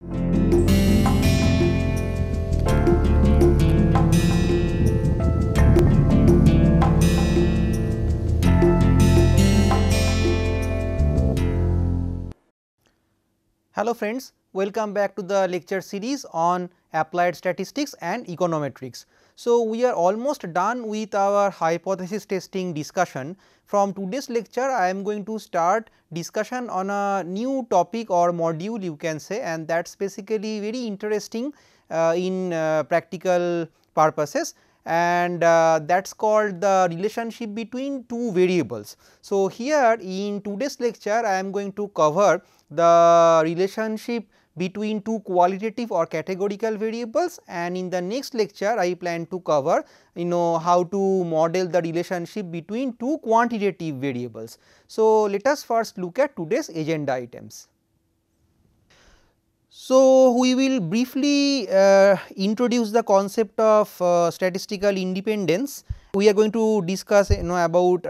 Hello friends, welcome back to the lecture series on applied statistics and econometrics. So, we are almost done with our hypothesis testing discussion. From today's lecture, I am going to start discussion on a new topic or module you can say, and that is basically very interesting in practical purposes, and that is called the relationship between two variables. So, here in today's lecture I am going to cover the relationship between two qualitative or categorical variables, and in the next lecture I plan to cover how to model the relationship between two quantitative variables. So, let us first look at today's agenda items. So, we will briefly introduce the concept of statistical independence. We are going to discuss about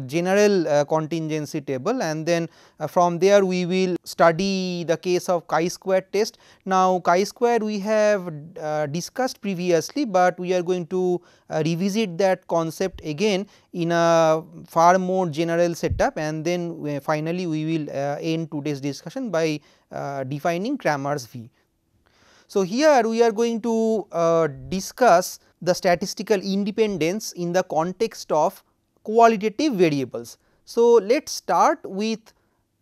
general contingency table, and then from there we will study the case of chi-square test. Now, chi-square we have discussed previously, but we are going to revisit that concept again in a far more general setup, and then finally we will end today's discussion by defining Cramer's V. So, here we are going to discuss the statistical independence in the context of qualitative variables. So, let us start with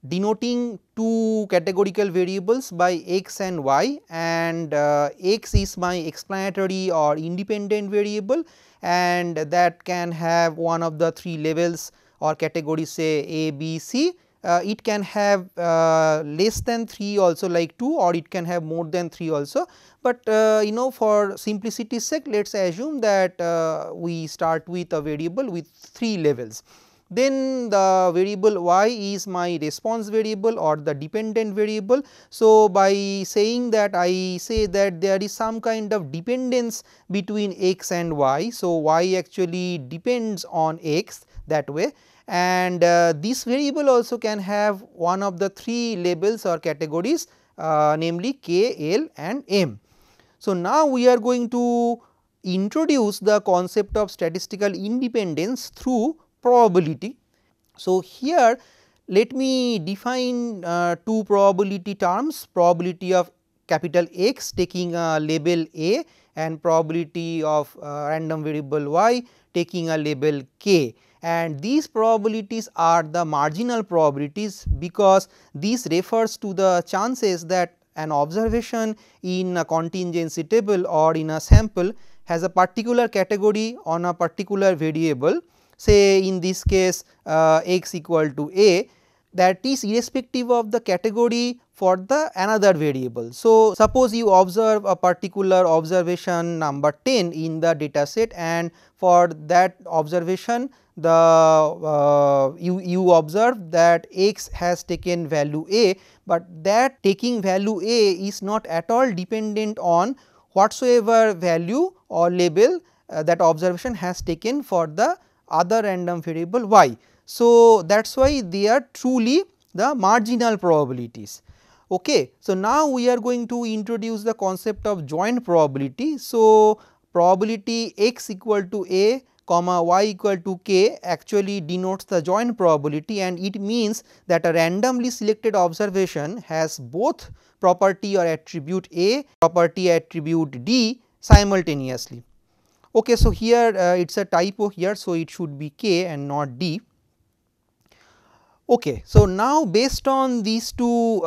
denoting two categorical variables by x and y, and x is my explanatory or independent variable, and that can have one of the three levels or categories, say A, B, C. It can have less than 3 also, like 2, or it can have more than 3 also, but for simplicity's sake let us assume that we start with a variable with 3 levels. Then the variable y is my response variable or the dependent variable. So, by saying that, I say that there is some kind of dependence between x and y. So, y actually depends on x that way, and this variable also can have one of the 3 labels or categories, namely k, l and m. So, now we are going to introduce the concept of statistical independence through probability. So, here let me define two probability terms, probability of capital X taking a label A and probability of random variable y taking a label k. And these probabilities are the marginal probabilities, because this refers to the chances that an observation in a contingency table or in a sample has a particular category on a particular variable, say in this case x equal to A, that is irrespective of the category for the another variable. So, suppose you observe a particular observation number 10 in the data set, and for that observation you observe that x has taken value A, but that taking value A is not at all dependent on whatsoever value or label that observation has taken for the other random variable y. So, that is why they are truly the marginal probabilities. Okay. So, now we are going to introduce the concept of joint probability. So, probability x equal to A comma y equal to k actually denotes the joint probability, and it means that a randomly selected observation has both property or attribute A, property attribute D simultaneously. Okay, so, here it is a typo here, so it should be k and not D. Okay. So, now based on these two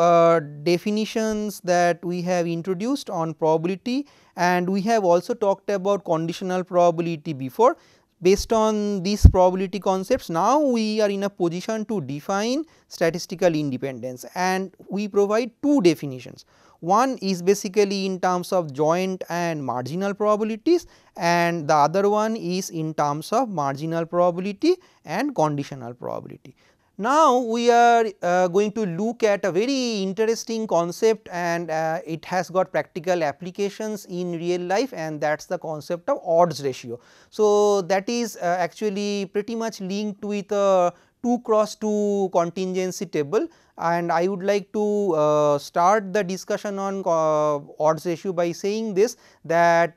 definitions that we have introduced on probability, and we have also talked about conditional probability before. Based on these probability concepts, now we are in a position to define statistical independence, and we provide two definitions. One is basically in terms of joint and marginal probabilities, and the other one is in terms of marginal probability and conditional probability. Now, we are going to look at a very interesting concept, and it has got practical applications in real life, and that is the concept of odds ratio. So, that is actually pretty much linked with a 2 cross 2 contingency table, and I would like to start the discussion on odds ratio by saying this, that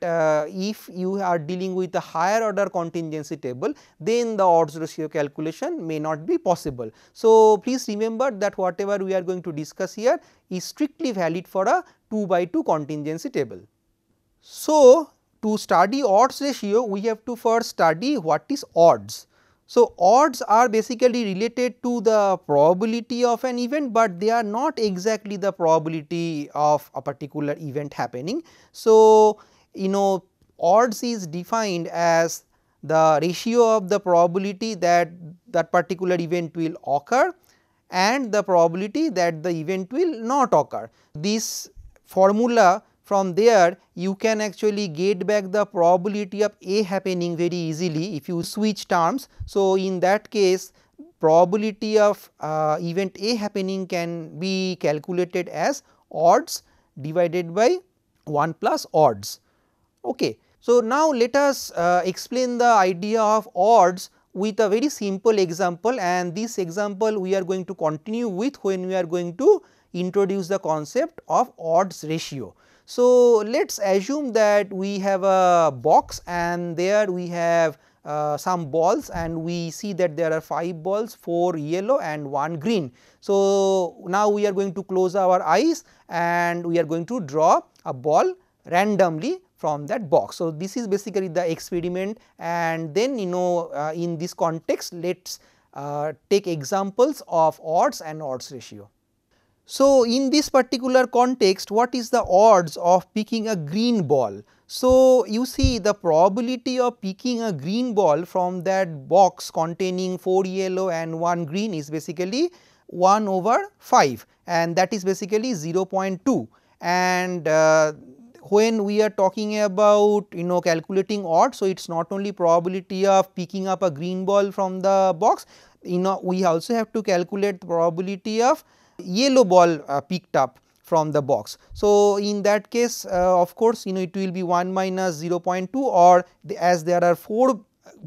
if you are dealing with a higher order contingency table, then the odds ratio calculation may not be possible. So, please remember that whatever we are going to discuss here is strictly valid for a 2 by 2 contingency table. So, to study odds ratio, we have to first study what is odds. So, odds are basically related to the probability of an event, but they are not exactly the probability of a particular event happening. So, odds is defined as the ratio of the probability that that particular event will occur and the probability that the event will not occur. This formula, from there you can actually get back the probability of A happening very easily if you switch terms. So, in that case probability of event A happening can be calculated as odds divided by 1 plus odds. Okay. So, now let us explain the idea of odds with a very simple example, and this example we are going to continue with when we are going to introduce the concept of odds ratio. So, let us assume that we have a box and there we have some balls, and we see that there are 5 balls, 4 yellow and 1 green. So, now we are going to close our eyes and we are going to draw a ball randomly from that box. So, this is basically the experiment, and then in this context let us take examples of odds and odds ratio. So, in this particular context, what is the odds of picking a green ball? So, you see the probability of picking a green ball from that box containing 4 yellow and 1 green is basically 1 over 5, and that is basically 0.2, and when we are talking about calculating odds, so it is not only probability of picking up a green ball from the box, we also have to calculate the probability of yellow ball picked up from the box. So, in that case of course it will be 1 minus 0.2, or as there are 4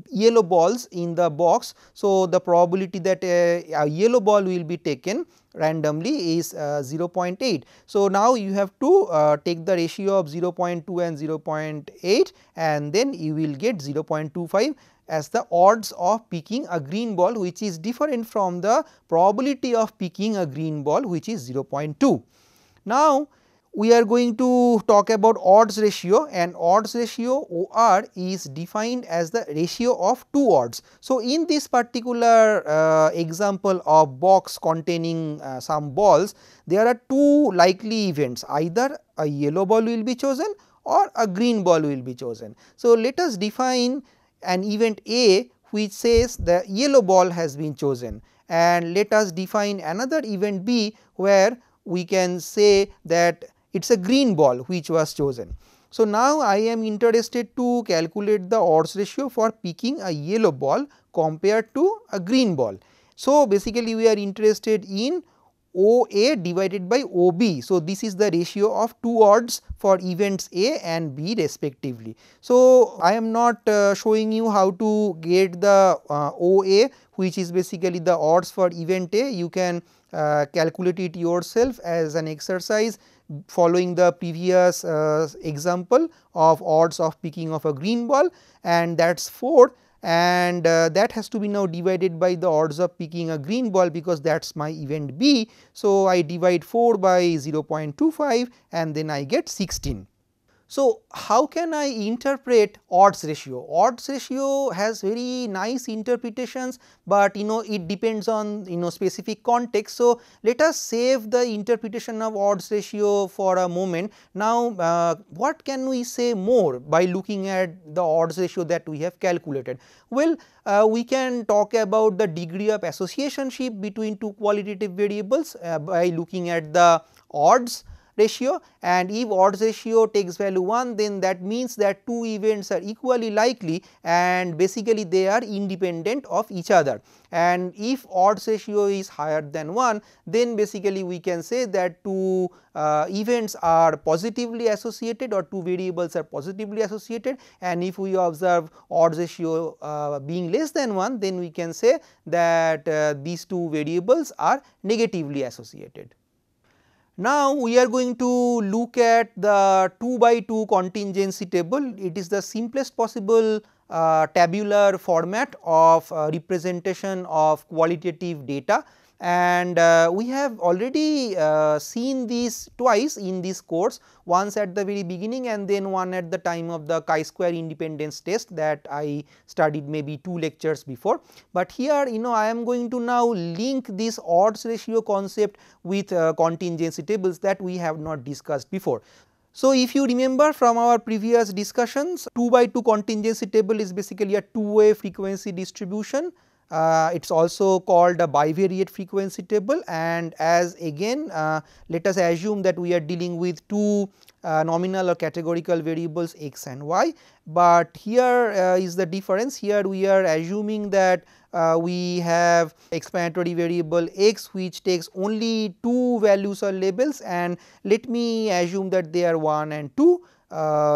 yellow balls in the box. So, the probability that a yellow ball will be taken randomly is 0.8. So, now you have to take the ratio of 0.2 and 0.8, and then you will get 0.25 as the odds of picking a green ball, which is different from the probability of picking a green ball, which is 0.2. Now, we are going to talk about odds ratio, and odds ratio OR is defined as the ratio of 2 odds. So, in this particular example of box containing some balls, there are 2 likely events, either a yellow ball will be chosen or a green ball will be chosen. So, let us define an event A which says the yellow ball has been chosen, and let us define another event B where we can say that it is a green ball which was chosen. So, now I am interested to calculate the odds ratio for picking a yellow ball compared to a green ball. So, basically we are interested in OA divided by OB. So, this is the ratio of 2 odds for events A and B respectively. So, I am not showing you how to get the OA, which is basically the odds for event A. You can calculate it yourself as an exercise following the previous example of odds of picking of a green ball, and that is 4, and that has to be now divided by the odds of picking a green ball, because that is my event B. So, I divide 4 by 0.25 and then I get 16. So, how can I interpret odds ratio? Odds ratio has very nice interpretations, but it depends on specific context. So, let us save the interpretation of odds ratio for a moment. Now, what can we say more by looking at the odds ratio that we have calculated? Well, we can talk about the degree of associationship between 2 qualitative variables by looking at the odds ratio, and if odds ratio takes value 1, then that means that two events are equally likely and basically they are independent of each other. And if odds ratio is higher than 1, then basically we can say that two events are positively associated or two variables are positively associated, and if we observe odds ratio being less than 1, then we can say that these two variables are negatively associated. Now, we are going to look at the 2 by 2 contingency table. It is the simplest possible tabular format of representation of qualitative data, and we have already seen this twice in this course, once at the very beginning and then one at the time of the chi-square independence test that I studied maybe 2 lectures before. But here I am going to now link this odds ratio concept with contingency tables that we have not discussed before. So, if you remember from our previous discussions, 2 by 2 contingency table is basically a two-way frequency distribution. It is also called a bivariate frequency table, and as again let us assume that we are dealing with two nominal or categorical variables x and y, but here is the difference. Here we are assuming that we have explanatory variable x which takes only two values or labels, and let me assume that they are 1 and 2.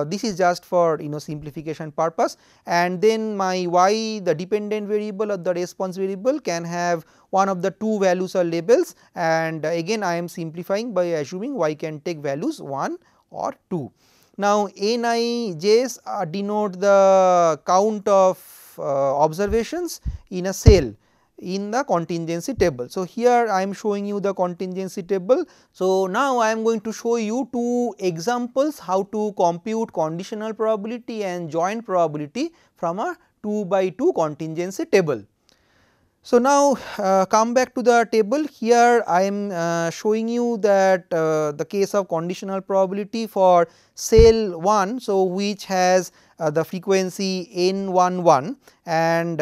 This is just for simplification purpose, and then my y, the dependent variable or the response variable, can have one of the two values or labels, and again I am simplifying by assuming y can take values 1 or 2. Now, nij's denote the count of observations in a cell in the contingency table. So, here I am showing you the contingency table. So, now I am going to show you two examples how to compute conditional probability and joint probability from a 2 by 2 contingency table. So, now come back to the table. Here I am showing you that the case of conditional probability for cell 1, so which has the frequency n11, and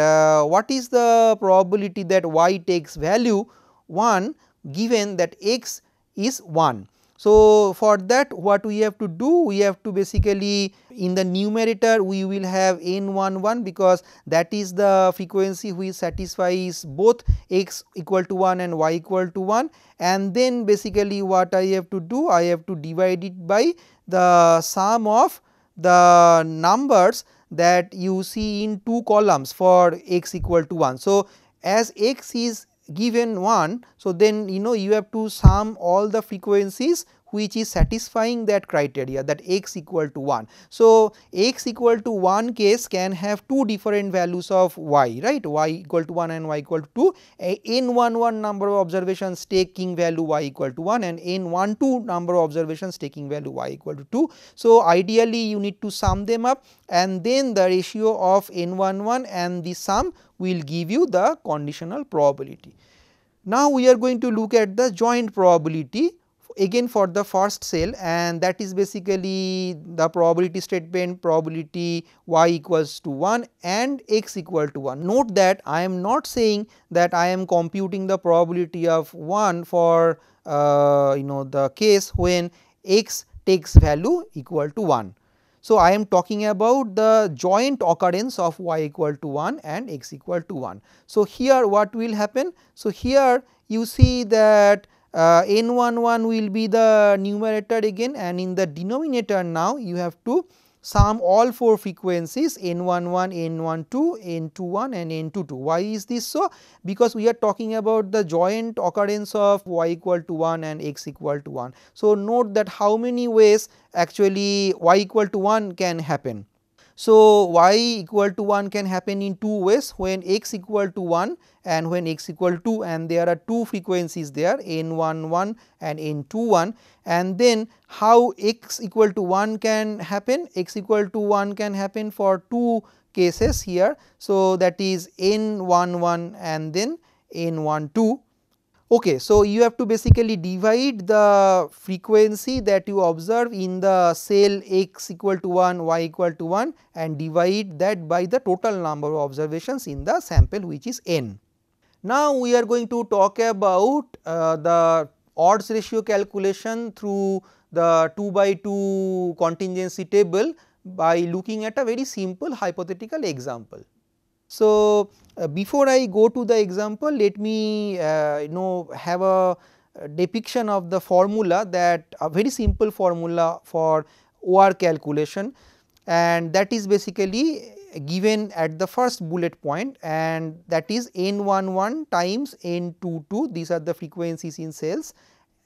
what is the probability that y takes value 1 given that x is 1. So, for that what we have to do, we have to basically in the numerator we will have n11 because that is the frequency which satisfies both x equal to 1 and y equal to 1, and then basically what I have to do, I have to divide it by the sum of the numbers that you see in two columns for x equal to 1. So, as x is given 1, so then you have to sum all the frequencies which is satisfying that criteria, that x equal to 1. So, x equal to 1 case can have two different values of y, right, y equal to 1 and y equal to 2, n11 number of observations taking value y equal to 1 and n12 number of observations taking value y equal to 2. So, ideally you need to sum them up, and then the ratio of n11 and the sum will give you the conditional probability. Now, we are going to look at the joint probability again for the first cell, and that is basically the probability statement probability y equals to 1 and x equal to 1. Note that I am not saying that I am computing the probability of 1 for the case when x takes value equal to 1. So, I am talking about the joint occurrence of y equal to 1 and x equal to 1. So, here what will happen? So, here you see that n11 will be the numerator again, and in the denominator now you have to sum all four frequencies n11, n12, n21 and n22. Why is this so? Because we are talking about the joint occurrence of y equal to 1 and x equal to 1. So, note that how many ways actually y equal to 1 can happen. So, y equal to 1 can happen in two ways, when x equal to 1 and when x equal to 2, and there are two frequencies there n11 and n21, and then how x equal to 1 can happen, x equal to 1 can happen for two cases here. So, that is n11 and then n12. Okay, so you have to basically divide the frequency that you observe in the cell x equal to 1, y equal to 1, and divide that by the total number of observations in the sample, which is n. Now, we are going to talk about the odds ratio calculation through the 2 by 2 contingency table by looking at a very simple hypothetical example. So, before I go to the example, let me have a depiction of the formula, that a very simple formula for OR calculation, and that is basically given at the first bullet point, and that is N11 times N22, these are the frequencies in cells,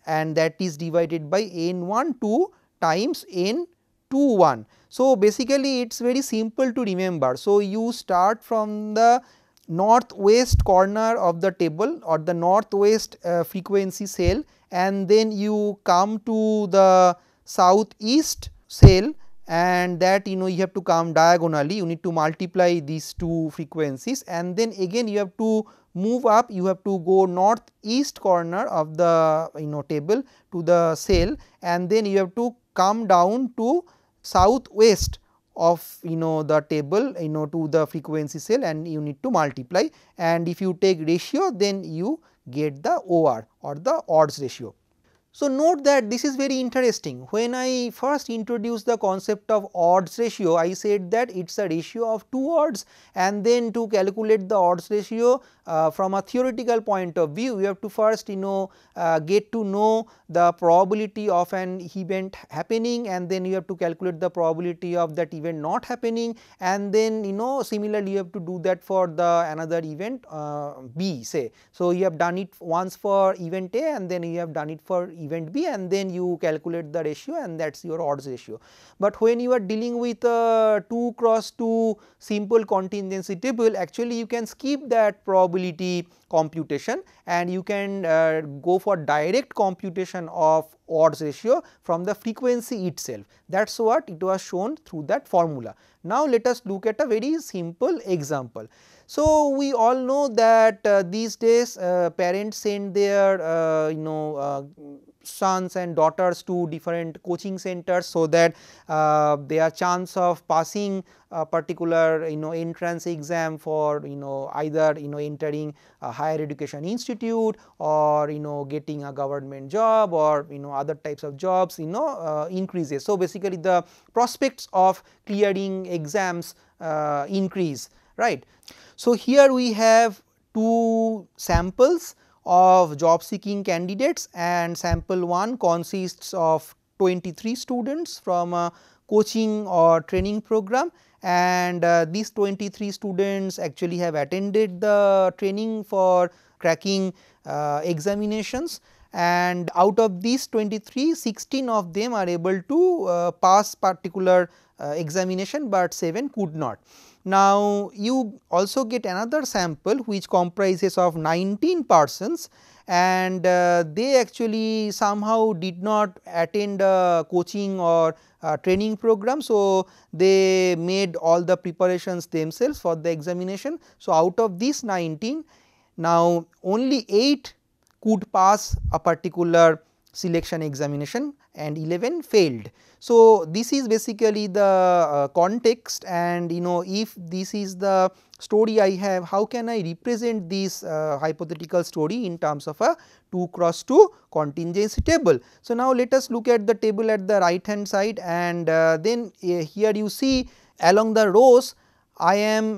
and that is divided by N12 times N21. So, basically it is very simple to remember. So, you start from the northwest corner of the table or the northwest frequency cell, and then you come to the southeast cell, and that you have to come diagonally, you need to multiply these two frequencies, and then again you have to move up, you have to go northeast corner of the table to the cell, and then you have to come down to southwest of the table to the frequency cell, and you need to multiply, and if you take ratio then you get the OR or the odds ratio. So, note that this is very interesting. When I first introduced the concept of odds ratio, I said that it is a ratio of two odds, and then to calculate the odds ratio from a theoretical point of view, you have to first get to know the probability of an event happening, and then you have to calculate the probability of that event not happening, and then similarly you have to do that for the another event B, say. So, you have done it once for event A, and then you have done it for event B, and then you calculate the ratio, and that is your odds ratio. But when you are dealing with a 2 cross 2 simple contingency table, actually you can skip that probability computation, and you can go for direct computation of odds ratio from the frequency itself. That is what it was shown through that formula. Now, let us look at a very simple example. So, we all know that these days parents send their sons and daughters to different coaching centers, so that their chance of passing a particular entrance exam for either entering a higher education institute, or getting a government job, or other types of jobs increases. So, basically the prospects of clearing exams increase, right. So, here we have two samples of job seeking candidates, and sample 1 consists of 23 students from a coaching or training program, and these 23 students actually have attended the training for cracking examinations, and out of these 23, 16 of them are able to pass particular examination, but 7 could not. Now, you also get another sample which comprises of 19 persons, and they actually somehow did not attend a coaching or training program. So, they made all the preparations themselves for the examination. So, out of these 19, now only 8 could pass a particular selection examination and 11 failed. So, this is basically the context, and if this is the story I have, how can I represent this hypothetical story in terms of a 2 cross 2 contingency table. So, now let us look at the table at the right hand side, and then here you see along the rows I am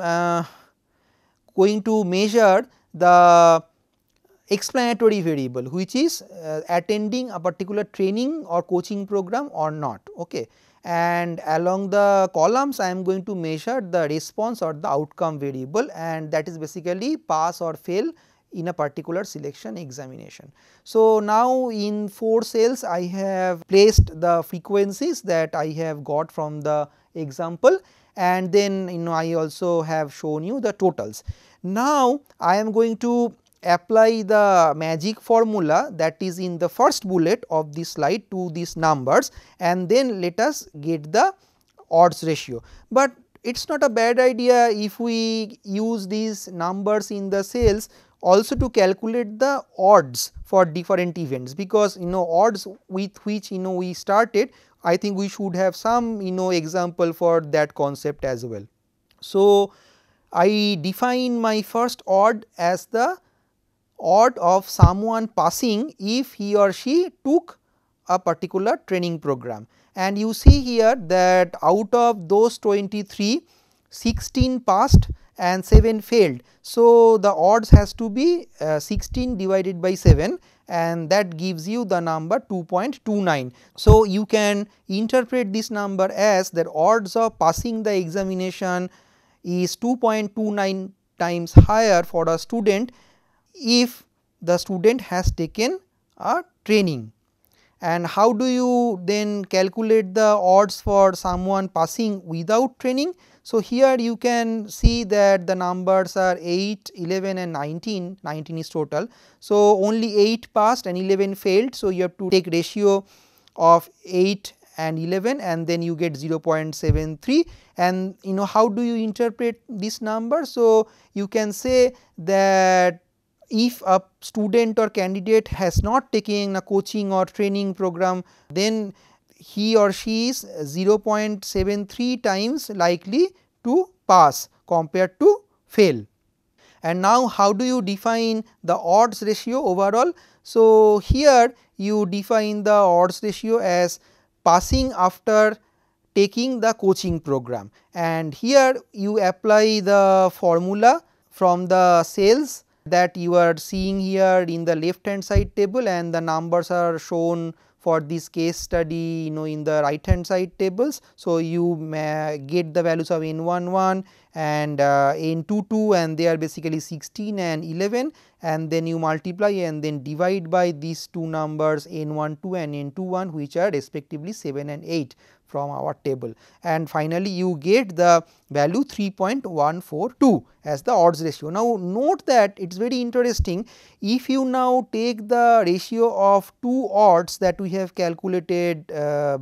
going to measure the explanatory variable, which is attending a particular training or coaching program or not. Okay. And along the columns I am going to measure the response or the outcome variable, and that is basically pass or fail in a particular selection examination. So, now in 4 cells I have placed the frequencies that I have got from the example, and then I also have shown you the totals. Now, I am going to apply the magic formula that is in the first bullet of this slide to these numbers, and then let us get the odds ratio. But it is not a bad idea if we use these numbers in the cells also to calculate the odds for different events, because odds with which we started, I think we should have some example for that concept as well. So, I define my first odd as the odd of someone passing if he or she took a particular training program. And you see here that out of those 23, 16 passed and 7 failed. So, the odds has to be 16 divided by 7, and that gives you the number 2.29. So, you can interpret this number as that odds of passing the examination is 2.29 times higher for a student if the student has taken a training. And how do you then calculate the odds for someone passing without training? So, here you can see that the numbers are 8, 11 and 19, 19 is total. So, only 8 passed and 11 failed. So, you have to take ratio of 8 and 11 and then you get 0.73, and how do you interpret this number? So, you can say that if a student or candidate has not taken a coaching or training program, then he or she is 0.73 times likely to pass compared to fail. And now, how do you define the odds ratio overall? So, here you define the odds ratio as passing after taking the coaching program, and here you apply the formula from the cells that you are seeing here in the left hand side table, and the numbers are shown for this case study in the right hand side tables. So, you may get the values of N11 and N22, and they are basically 16 and 11, and then you multiply and then divide by these two numbers N12 and N21, which are respectively 7 and 8 from our table, and finally you get the value 3.142 as the odds ratio. Now, note that it is very interesting, if you now take the ratio of two odds that we have calculated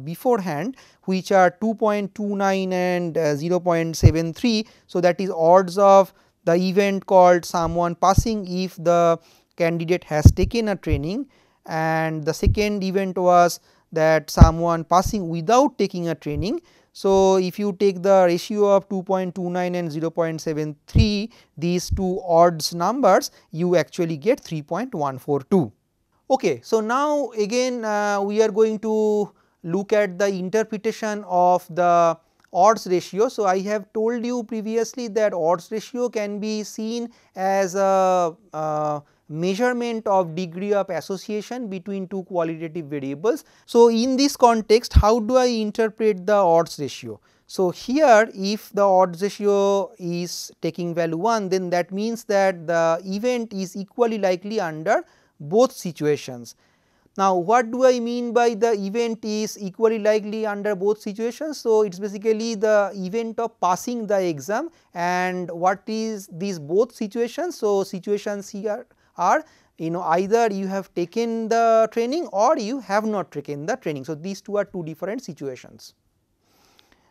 beforehand, which are 2.29 and 0.73. So, that is odds of the event called someone passing if the candidate has taken a training, and the second event was that someone passing without taking a training. So, if you take the ratio of 2.29 and 0.73, these two odds numbers, you actually get 3.142. Okay. So, now again we are going to look at the interpretation of the odds ratio. So, I have told you previously that odds ratio can be seen as a measurement of degree of association between two qualitative variables. So, in this context, how do I interpret the odds ratio? So, here if the odds ratio is taking value 1, then that means that the event is equally likely under both situations. Now, what do I mean by the event is equally likely under both situations? So, it is basically the event of passing the exam, and what is these both situations? So, situations here are either you have taken the training or you have not taken the training. So, these two are two different situations.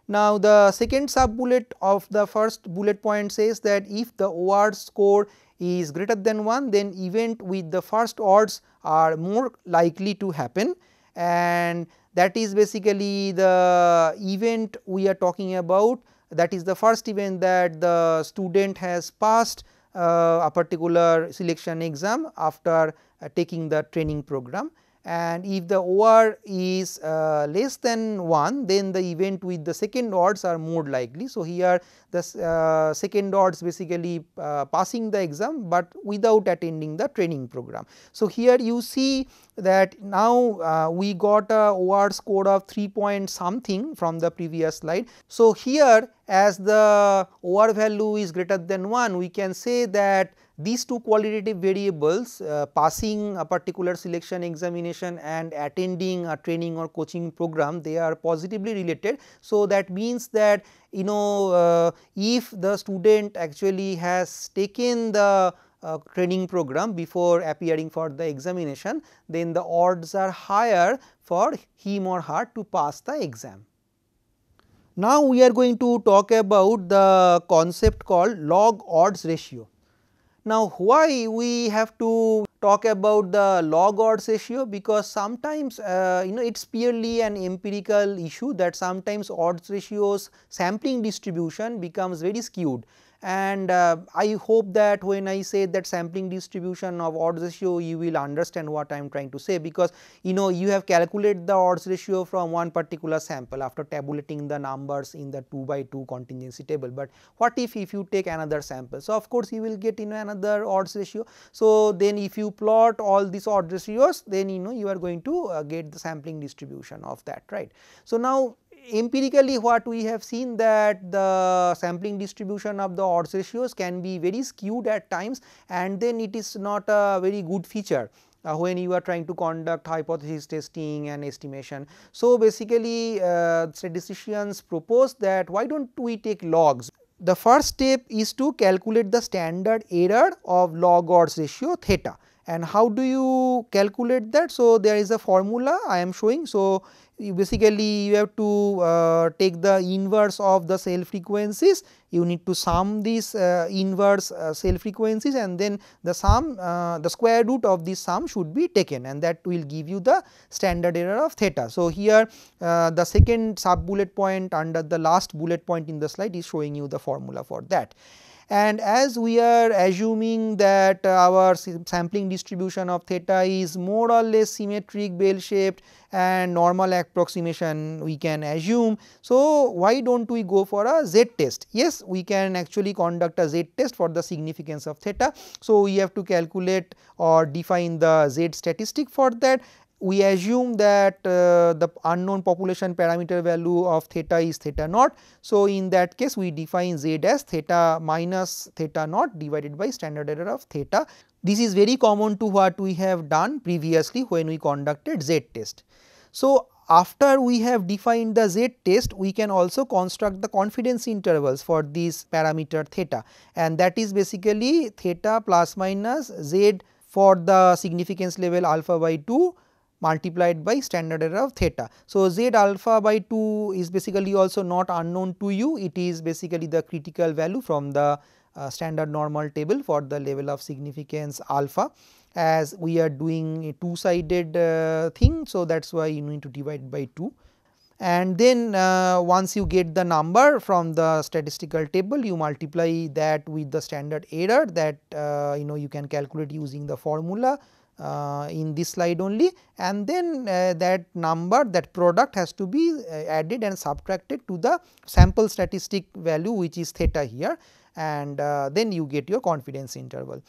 Now, the second sub bullet of the first bullet point says that if the OR score is greater than 1, then event with the first odds are more likely to happen, and that is basically the event we are talking about. That is the first event that the student has passed a particular selection exam after taking the training program, and if the OR is less than 1, then the event with the second odds are more likely. So, here the second odds basically passing the exam, but without attending the training program. So, here you see that now we got a OR score of 3 point something from the previous slide. So, here as the OR value is greater than 1, we can say that these two qualitative variables passing a particular selection examination and attending a training or coaching program, they are positively related. So, that means that if the student actually has taken the training program before appearing for the examination, then the odds are higher for him or her to pass the exam. Now, we are going to talk about the concept called log odds ratio. Now, why we have to talk about the log odds ratio? Because sometimes it is purely an empirical issue that sometimes odds ratios sampling distribution becomes very skewed, and I hope that when I say that sampling distribution of odds ratio, you will understand what I am trying to say, because you have calculated the odds ratio from one particular sample after tabulating the numbers in the 2 by 2 contingency table. But what if you take another sample? So, of course, you will get another odds ratio. So, then if you plot all these odds ratios, then you are going to get the sampling distribution of that, right. So, now empirically what we have seen that the sampling distribution of the odds ratios can be very skewed at times, and then it is not a very good feature when you are trying to conduct hypothesis testing and estimation. So, basically statisticians propose that why do not we take logs. The first step is to calculate the standard error of log odds ratio theta. And how do you calculate that? So, there is a formula I am showing. So, you have to take the inverse of the cell frequencies, you need to sum these inverse cell frequencies, and then the sum the square root of this sum should be taken, and that will give you the standard error of theta. So, here the second sub bullet point under the last bullet point in the slide is showing you the formula for that. And as we are assuming that our sampling distribution of theta is more or less symmetric, bell shaped and normal approximation we can assume. So, why do not we go for a Z test? Yes, we can actually conduct a Z test for the significance of theta. So, we have to calculate or define the Z statistic for that. We assume that the unknown population parameter value of theta is theta naught. So, in that case we define Z as theta minus theta naught divided by standard error of theta. This is very common to what we have done previously when we conducted Z test. So, after we have defined the Z test, we can also construct the confidence intervals for this parameter theta, and that is basically theta plus minus Z for the significance level alpha by 2 multiplied by standard error of theta. So, Z alpha by 2 is basically also not unknown to you, it is basically the critical value from the standard normal table for the level of significance alpha, as we are doing a two sided thing. So, that is why you need to divide by 2, and then once you get the number from the statistical table, you multiply that with the standard error that you can calculate using the formula in this slide only, and then that number, that product has to be added and subtracted to the sample statistic value, which is theta here, and then you get your confidence interval.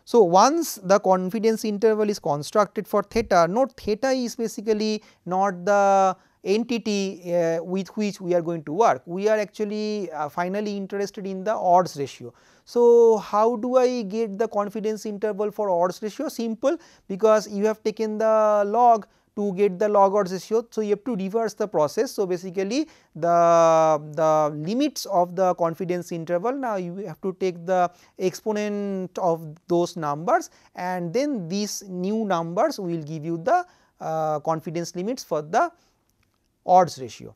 So, once the confidence interval is constructed for theta, note theta is basically not the entity with which we are going to work. We are actually finally interested in the odds ratio. So, how do I get the confidence interval for odds ratio? Simple, because you have taken the log to get the log odds ratio. So, you have to reverse the process. So, basically the limits of the confidence interval, now you have to take the exponent of those numbers, and then these new numbers will give you the confidence limits for the odds ratio.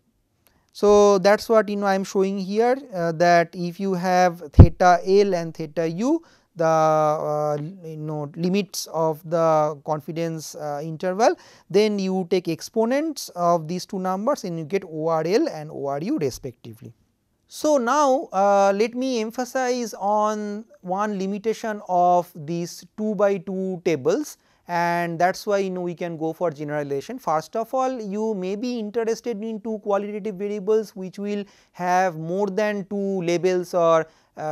So, that is what I am showing here, that if you have theta L and theta U, the limits of the confidence interval, then you take exponents of these two numbers and you get ORL and ORU respectively. So, now let me emphasize on one limitation of these 2 by 2 tables, and that is why we can go for generalization. First of all, you may be interested in two qualitative variables which will have more than two labels or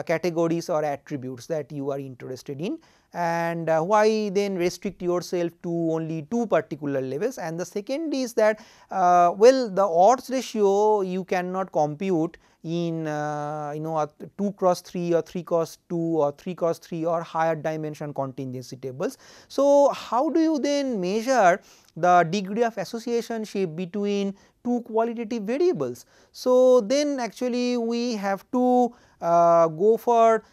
categories or attributes that you are interested in, and why then restrict yourself to only two particular levels. And the second is that well, the odds ratio you cannot compute in a 2 cross 3 or 3 cross 2 or 3 cross 3 or higher dimension contingency tables. So, how do you then measure the degree of associationship between two qualitative variables? So, then actually we have to go for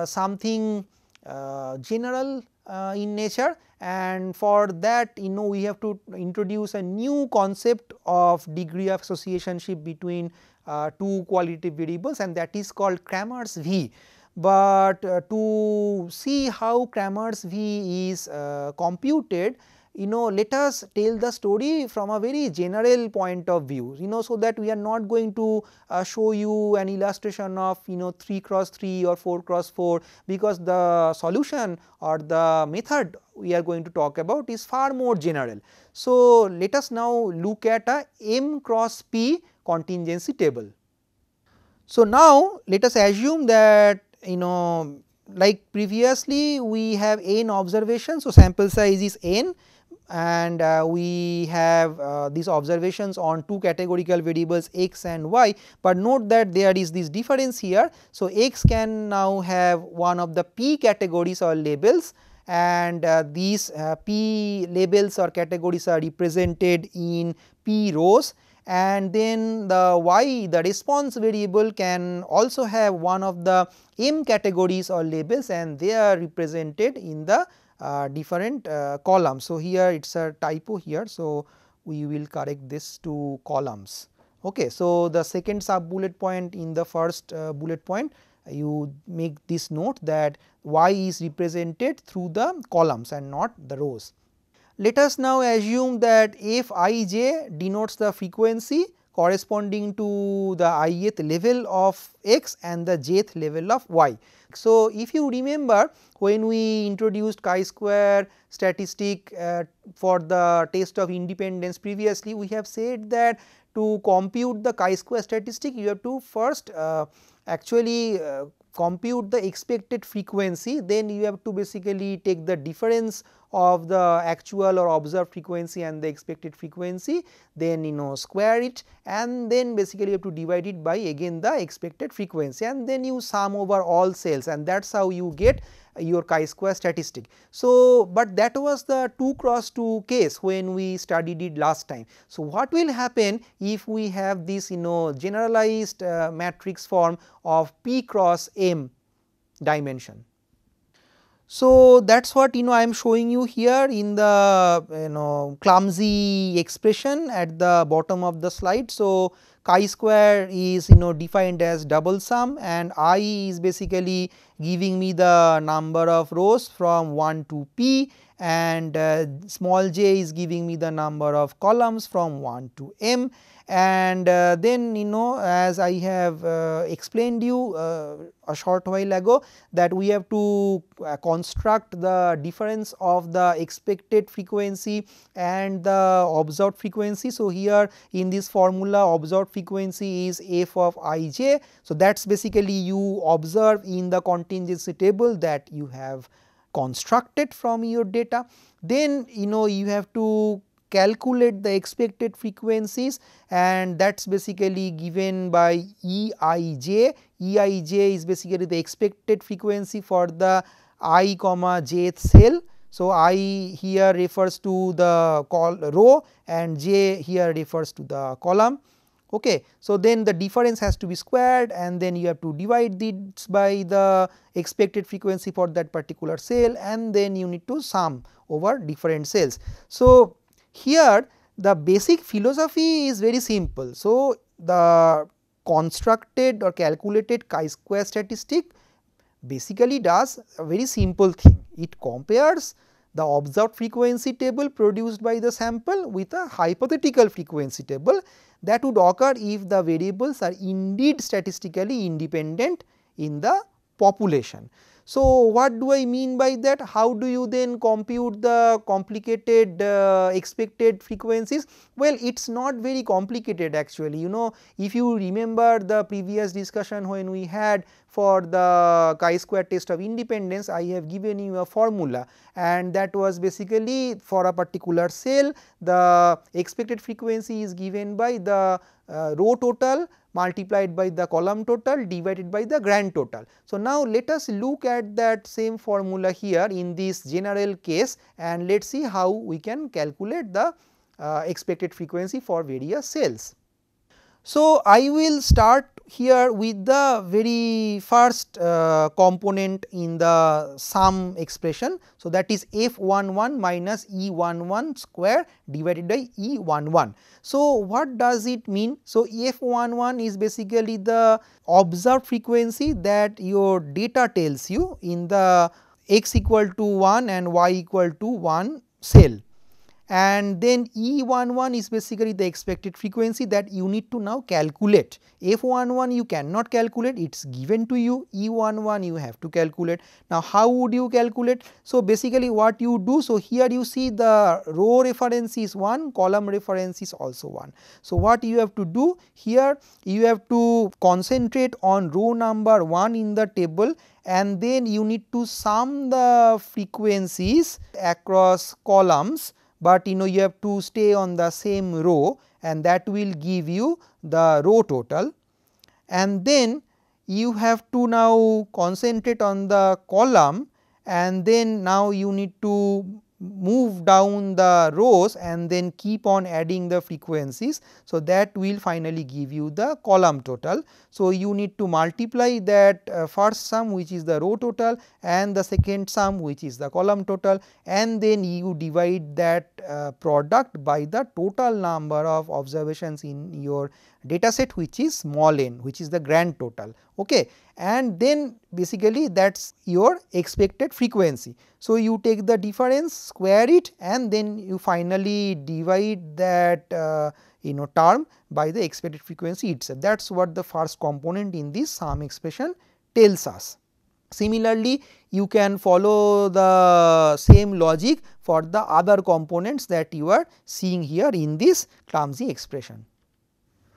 something general in nature, and for that we have to introduce a new concept of degree of associationship between two qualitative variables, and that is called Cramer's V. But to see how Cramer's V is computed, let us tell the story from a very general point of view, so that we are not going to show you an illustration of 3 cross 3 or 4 cross 4, because the solution or the method we are going to talk about is far more general. So, let us now look at a M cross P contingency table. So, now let us assume that like previously we have n observations. So, sample size is n, and we have these observations on two categorical variables x and y, but note that there is this difference here. So, x can now have one of the p categories or labels, and these p labels or categories are represented in p rows, and then the y, the response variable, can also have one of the m categories or labels, and they are represented in the different columns. So, here it is a typo here. So, we will correct this to columns. Okay. So, the second sub bullet point in the first bullet point, you make this note that y is represented through the columns and not the rows. Let us now assume that f I j denotes the frequency corresponding to the ith level of x and the jth level of y. So, if you remember, when we introduced chi-square statistic for the test of independence previously, we have said that to compute the chi-square statistic, you have to first actually compute the expected frequency, then you have to basically take the difference of the actual or observed frequency and the expected frequency, then square it, and then basically you have to divide it by again the expected frequency, and then you sum over all cells, and that is how you get your chi-square statistic. So, but that was the 2 cross 2 case when we studied it last time. So, what will happen if we have this generalized matrix form of p cross m dimension? So, that is what I am showing you here in the clumsy expression at the bottom of the slide. So, chi-square is defined as double sum, and I is basically giving me the number of rows from 1 to p, and small j is giving me the number of columns from 1 to m, and then as I have explained you a short while ago, that we have to construct the difference of the expected frequency and the observed frequency. So, here in this formula, observed frequency is f of I j. So, that is basically you observe in the contingency table that you have constructed from your data. Then you have to calculate the expected frequencies, and that is basically given by Eij. Eij is basically the expected frequency for the I comma jth cell. So, I here refers to the row and j here refers to the column. Okay. So, then the difference has to be squared, and then you have to divide this by the expected frequency for that particular cell, and then you need to sum over different cells. So, here the basic philosophy is very simple. So, the constructed or calculated chi-square statistic basically does a very simple thing. It compares the observed frequency table produced by the sample with a hypothetical frequency table that would occur if the variables are indeed statistically independent in the population. So, what do I mean by that? How do you then compute the complicated expected frequencies? Well, it is not very complicated actually. If you remember the previous discussion when we had for the chi-square test of independence, I have given you a formula, and that was basically for a particular cell, the expected frequency is given by the row total multiplied by the column total divided by the grand total. So, now let us look at that same formula here in this general case, and let us see how we can calculate the expected frequency for various cells. So, I will start here with the very first component in the sum expression. So, that is f11 minus E11 square divided by E11. So, what does it mean? So, f11 is basically the observed frequency that your data tells you in the x equal to 1 and y equal to 1 cell, and then E11 is basically the expected frequency that you need to now calculate. F11 you cannot calculate, it is given to you, E11 you have to calculate. Now how would you calculate? So basically what you do, so here you see the row reference is 1, column reference is also 1. So what you have to do here, you have to concentrate on row number 1 in the table, and then you need to sum the frequencies across columns, but you have to stay on the same row, and that will give you the row total. And then you have to now concentrate on the column, and then now you need to move down the rows and then keep on adding the frequencies. So that will finally give you the column total. So you need to multiply that first sum, which is the row total, and the second sum, which is the column total, and then you divide that product by the total number of observations in your data set, which is small n, which is the grand total. Okay. And then basically that is your expected frequency. So you take the difference, square it, and then you finally divide that term by the expected frequency itself. That is what the first component in this sum expression tells us. Similarly, you can follow the same logic for the other components that you are seeing here in this clumsy expression.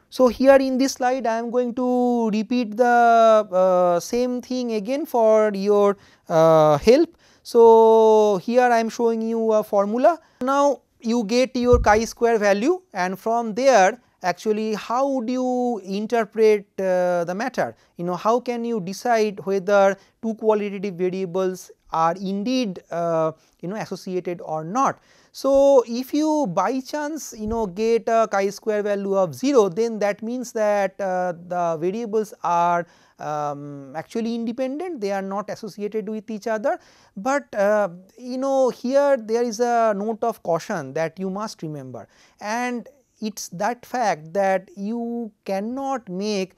So here in this slide I am going to repeat the same thing again for your help. So here I am showing you a formula. Now you get your chi-square value, and from there actually how would you interpret the matter? How can you decide whether two qualitative variables are indeed associated or not? So if you by chance get a chi-square value of 0, then that means that the variables are actually independent, they are not associated with each other. But here there is a note of caution that you must remember, and it is that fact that you cannot make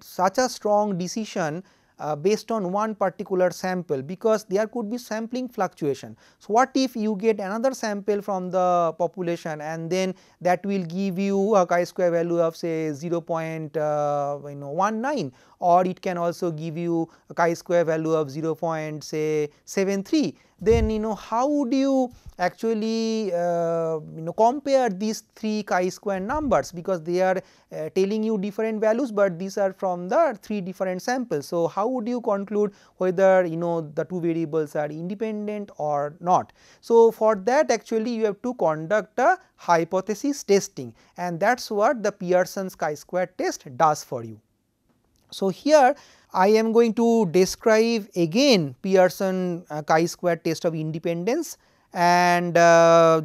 such a strong decision based on one particular sample, because there could be sampling fluctuation. So what if you get another sample from the population, and then that will give you a chi-square value of say 0.19, or it can also give you a chi-square value of 0.73. Then how would you actually compare these three chi-square numbers, because they are telling you different values, but these are from the three different samples. So how would you conclude whether the two variables are independent or not? So for that actually you have to conduct a hypothesis testing, and that is what the Pearson's chi-square test does for you. So here I am going to describe again Pearson chi-square test of independence, and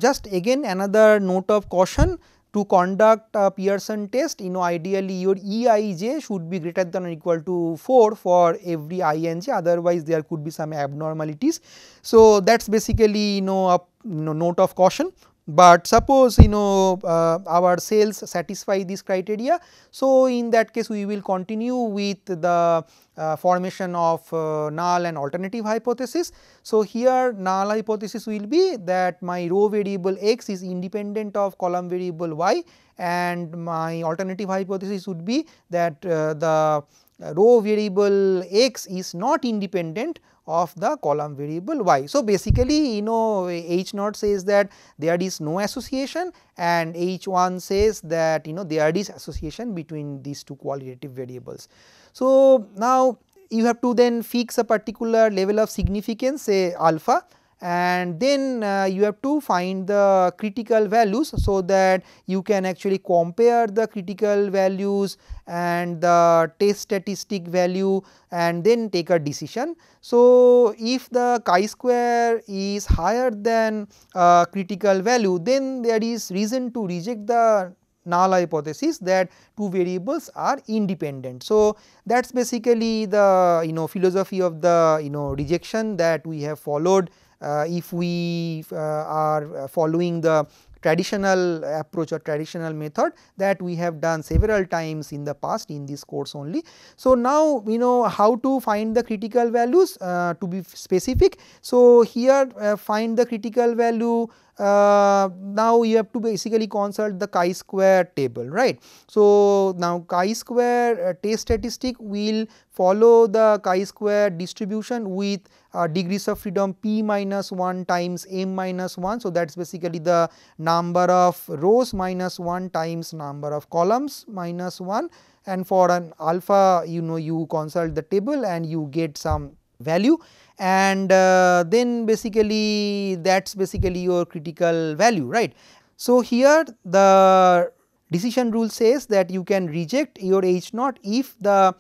just again another note of caution: to conduct a Pearson test, ideally your Eij should be greater than or equal to 4 for every Ij, otherwise there could be some abnormalities. So that is basically a note of caution. But suppose our cells satisfy this criteria, so in that case we will continue with the formation of null and alternative hypothesis. So here null hypothesis will be that my row variable x is independent of column variable y, and my alternative hypothesis would be that the row variable x is not independent of the column variable y. So basically H naught says that there is no association, and H1 says that there is association between these two qualitative variables. So now you have to then fix a particular level of significance, say alpha, and then you have to find the critical values, so that you can actually compare the critical values and the test statistic value and then take a decision. So if the chi-square is higher than critical value, then there is reason to reject the null hypothesis that two variables are independent. So that is basically the philosophy of the rejection that we have followed if we are following the traditional approach or traditional method that we have done several times in the past in this course only. So now how to find the critical values, to be specific. So here find the critical value now you have to basically consult the chi-square table, right. So, now chi-square test statistic will follow the chi-square distribution with degrees of freedom p minus 1 times m minus 1. So, that is basically the number of rows minus 1 times number of columns minus 1, and for an alpha you consult the table and you get some value, and then basically that is basically your critical value, right. So, here the decision rule says that you can reject your H naught if the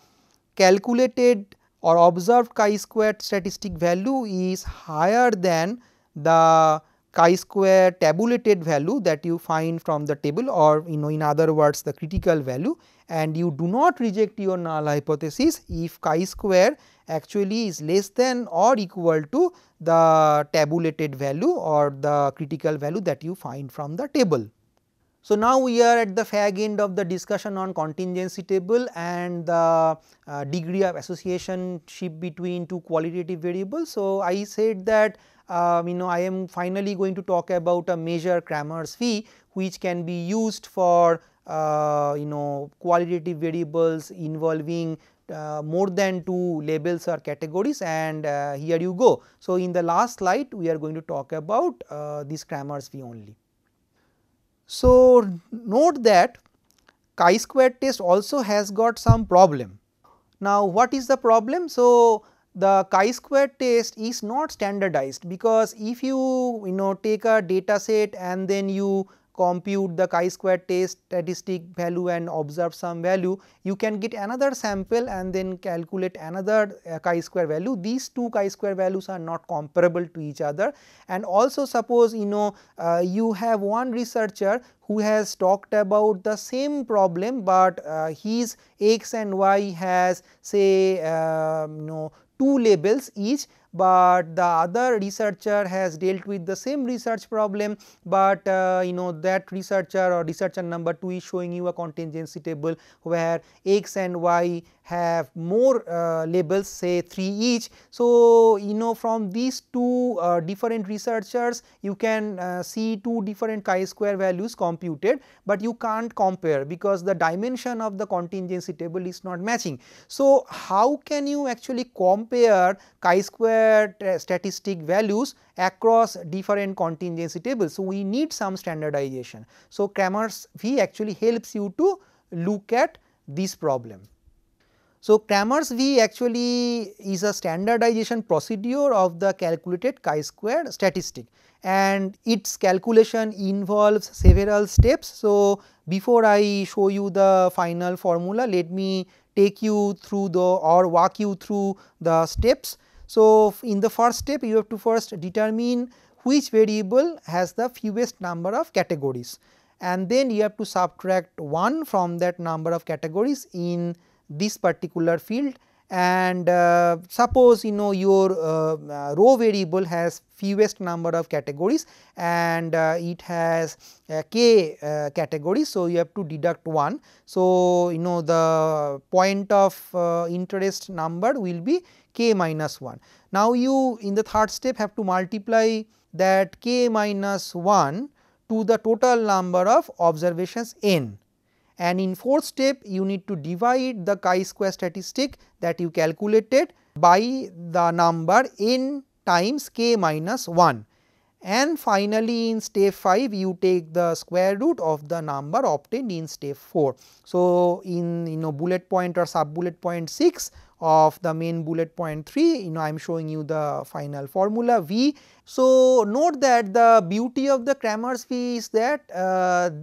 calculated or observed chi-square statistic value is higher than the chi-square tabulated value that you find from the table, or in other words the critical value, and you do not reject your null hypothesis if chi-square actually is less than or equal to the tabulated value or the critical value that you find from the table. So, now we are at the fag end of the discussion on contingency table and the degree of associationship between two qualitative variables. So, I said that I am finally going to talk about a measure Cramer's V, which can be used for qualitative variables involving more than two labels or categories, and here you go. So, in the last slide we are going to talk about this Cramer's V only. So, note that chi-square test also has got some problem. Now, what is the problem? So, the chi-square test is not standardized, because if you take a data set and then you compute the chi-square test statistic value and observe some value, you can get another sample and then calculate another chi-square value. These two chi-square values are not comparable to each other, and also suppose you have one researcher who has talked about the same problem, but his x and y has say two labels each, but the other researcher has dealt with the same research problem, but that researcher or researcher number 2 is showing you a contingency table where x and y have more labels, say 3 each. So, from these two different researchers you can see two different chi-square values computed, but you can't compare because the dimension of the contingency table is not matching. So, how can you actually compare chi-square statistic values across different contingency tables? So, we need some standardization. So, Cramer's V actually helps you to look at this problem. So, Cramer's V actually is a standardization procedure of the calculated chi-square statistic, and its calculation involves several steps. So, before I show you the final formula, let me take you through or walk you through the steps. So, in the first step you have to first determine which variable has the fewest number of categories, and then you have to subtract 1 from that number of categories in this particular field, and suppose your row variable has fewest number of categories and it has k categories. So, you have to deduct 1. So, the point of interest number will be k minus 1. Now, you in the third step have to multiply that k minus 1 to the total number of observations n, and in fourth step you need to divide the chi-square statistic that you calculated by the number n times k minus 1, and finally in step 5 you take the square root of the number obtained in step 4. So, in bullet point or sub bullet point 6 of the main bullet point 3, I am showing you the final formula V. So, note that the beauty of the Cramer's V is that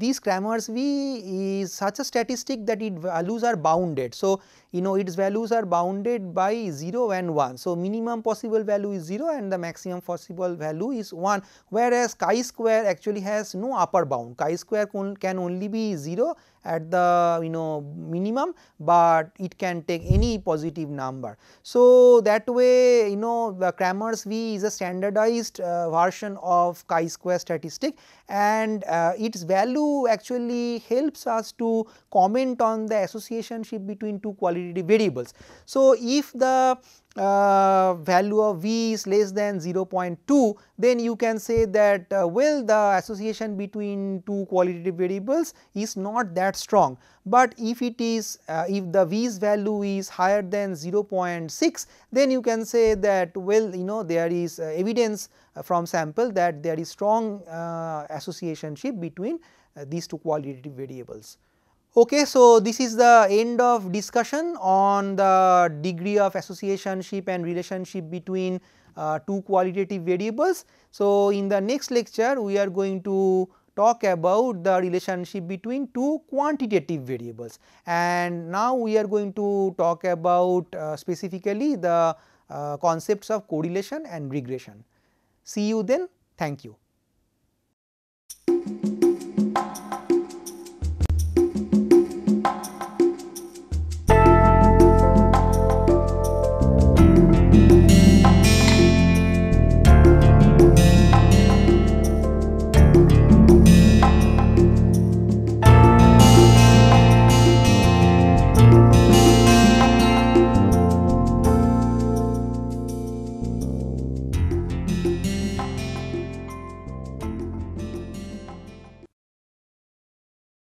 this Cramer's V is such a statistic that its values are bounded. So, its values are bounded by 0 and 1. So, minimum possible value is 0 and the maximum possible value is 1, whereas chi-square actually has no upper bound. Chi-square can only be 0 at the minimum, but it can take any positive number. So, that way the Cramer's V is a standardized version of chi-square statistic, and its value actually helps us to comment on the associationship between two qualitative variables. So, if the value of V is less than 0.2, then you can say that well, the association between two qualitative variables is not that strong. But if it is if the V's value is higher than 0.6, then you can say that well, there is evidence from sample that there is strong associationship between these two qualitative variables. Okay, so this is the end of discussion on the degree of associationship and relationship between two qualitative variables. So, in the next lecture we are going to talk about the relationship between two quantitative variables, and now we are going to talk about specifically the concepts of correlation and regression. See you then. Thank you.